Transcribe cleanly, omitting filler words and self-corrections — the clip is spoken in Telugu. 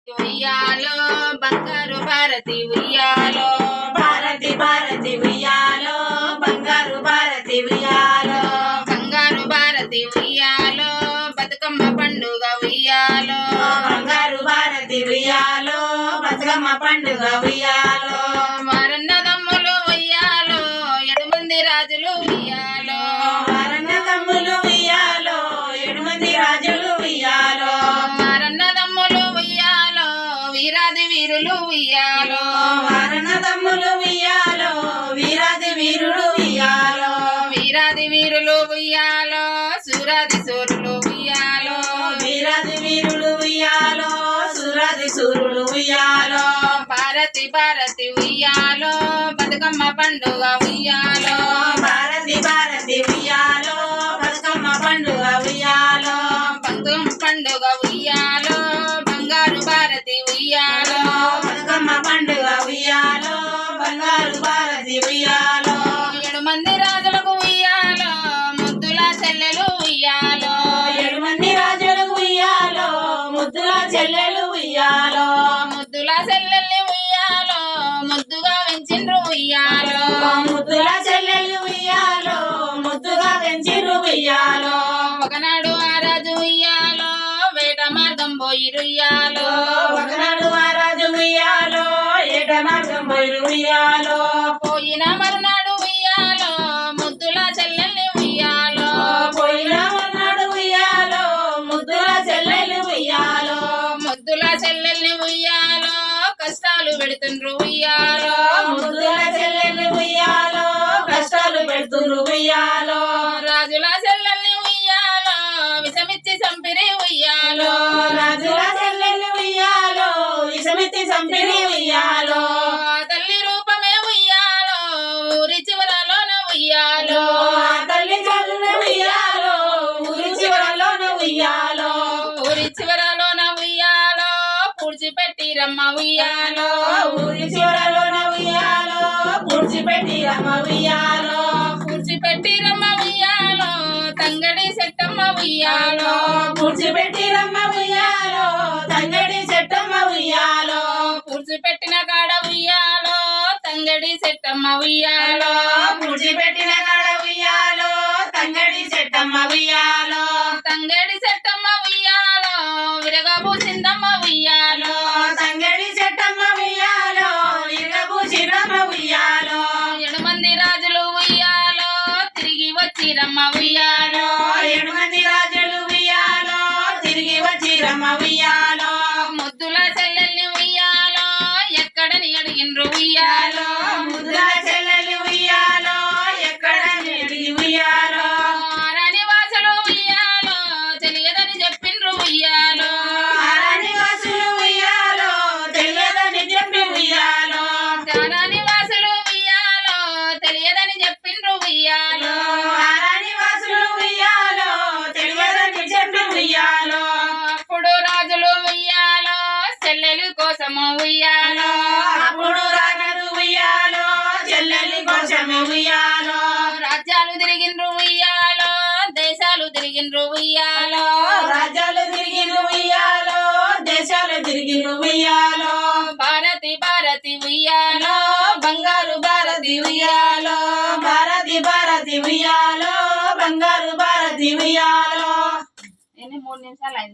ఉయ్యాలో బంగారు భారతి ఉయ్యాలో భారతి భారతి ఉయ్యాలో బంగారు భారతి ఉయ్యాలో బంగారు భారతి ఉయ్యాలో బతుకమ్మ పండుగ ఉయ్యాలో బంగారు భారతి ఉయ్యాలో బతుకమ్మ పండుగ ఉయ్యాలో వారన్నదమ్ములు ఉయ్యాలో 7 మంది రాజులు ఉయ్యాలో వారన్నదమ్ములు ఉయ్యాలో 7 మంది రాజులు ఉయ్యాలో వారన్నదమ్ములు ఉయ్యాలో వీరాది వీరులు ఉయ్యాలో వారన్నదమ్ములు ఉయ్యాలో వీరాది వీరులు ఉయ్యాలో వీరాది వీరులు ఉయ్యాలో సూరాది సూరులు ఉయ్యాలో వీరాది వీరులు ఉయ్యాలో సూరాది సూరులు ఉయ్యాలో భారతి భారతి ఉయ్యాలో బతుకమ్మ పండుగ ఉయ్యాలో భారతి భారతి ఉయ్యాలో బతుకమ్మ పండుగ ఉయ్యాలో బతుకమ్మ పండుగ ఉయ్యాలో బంగారు భారతి ఉయ్యాలో బతుకమ్మ పండుగ ఉయ్యాలో బంగారు భారతి ఉయ్యాలో 7 మంది రాజులకు ఉయ్యాలో ముద్దుల చెల్లెలు ఉయ్యాలో 7 మంది రాజులు ఉయ్యాలో ముద్దుల చెల్లెలు ఉయ్యాలో ముద్దుల చెల్లెల్ని ఉయ్యాలో ముద్దుగా పెంచిండ్రు ఉయ్యాలో ముద్దుల చెల్లెలు ఉయ్యాలో ముద్దుగా పెంచిరు ఉయ్యాలో ఒకనాడు ఆ రాజు ఉయ్యాలో వేట మార్గం పోయిరు ఉయ్యాలో ఒకనాడు ఆ రాజు ఉయ్యాలో ఏట మార్గం పోయిరు ఉయ్యాలో పోయిన మరునాడు ఉయ్యాలో ముద్దుల చెల్లెల్ని ఉయ్యాలో పోయిన మర్నాడు ఉయ్యాలో ముద్దుల చెల్లెలు ఉయ్యాలో ముద్దుల చెల్లెల్ని ఉయ్యాలో కష్టాలు పెడుతుండ్రు ఉయ్యాలో ముద్దుల చెల్లెలు ఉయ్యాలో కష్టాలు పెడుతురు ఉయ్యాలో రాజుల చెల్లెల్ని ఉయ్యాలో విషమిచ్చి చంపిరి ఉయ్యాలో రాజుల చెల్లెలు ఉయ్యాలో విషమితి చంపిరి ఉయ్యాలో ఆ తల్లి రూపమే ఉయ్యాలో ఊరి చివరలోన ఉయ్యాలో ఆ తల్లి చల్లని ఉయ్యాలో ఊరి చివరలోన ఉయ్యాలో ఊరి చివరలోన ఉయ్యాలో పూడ్చిపెట్టిరమ్మ ఉయ్యాలో ఊరి చివరలోన ఉయ్యాలో పూడ్చిపెట్టి రమ్మ ఉయ్యాలో పూడ్చిపెట్టిరమ్మ ఉయ్యాలో తంగడి సెట్టమ్మ ఉయ్యాలో పూడ్చిపెట్టి రమ్మ ఉయ్యాలో తంగడి చెట్టమ్మ ఉయ్యాలో పూడ్చిపెట్టిన కాడ ఉయ్యాలో తంగడి సెట్టమ్మ ఉయ్యాలో పూడ్చిపెట్టిన కాడ ఉయ్యాలో తంగడి చెట్టమ్మ ఉయ్యాలో తంగడి సెట్టమ్మ ఉయ్యాలో విరగబూసిందమ్మ ఉయ్యాలో తంగడి చెట్టమ్మ ఉయ్యాలో ఇరగబూచిరమ్మ ఉయ్యాలో 7 మంది రాజులు ఉయ్యాలో తిరిగి వచ్చిరమ్మ ఉయ్యాలో 7 మంది రాజులు ఉయ్యాలో తిరిగి వచ్చి రమ్మ ఉయ్యాలో ముద్దుల చెల్లెల్ని ఉయ్యాలో ఎక్కడని అడిగిండ్రు ఉయ్యాలో ముద్దుల చెల్లెలు ఉయ్యాలో ఎక్కడ నిడిగి ఉయ్యాలో ఆరాని వాసులు ఉయ్యాలో తెలియదని చెప్పిండ్రు ఉయ్యాలో ఆరాని వాసులు ఉయ్యాలో తెలియదని చెప్పి ఉయ్యాలో ఆరాని వాసులు ఉయ్యాలో తెలియదని చెప్పిండ్రు ఉయ్యాలో ఆరాని వాసులు ఉయ్యాలో తెలియదని చెప్పి ఉయ్యాలో అప్పుడు రాజులు ఉయ్యాలో చెల్లెలు కోసము ఉయ్యాలో అప్పుడు రాజులు ఉయ్యాలో చెల్లెలి కోసమే ఉయ్యాలో రాజ్యాలు తిరిగిండ్రు ఉయ్యాలో దేశాలు తిరిగిండ్రు ఉయ్యాలో రాజ్యాలు తిరిగి ఉయ్యాలో దేశాలు తిరిగి ఉయ్యాలో భారతి భారతి ఉయ్యాలో బంగారు భారతి ఉయ్యాలో భారతి భారతి ఉయ్యాలో బంగారు భారతి ఉయ్యాలో 3 నిమిషాలు అయింది.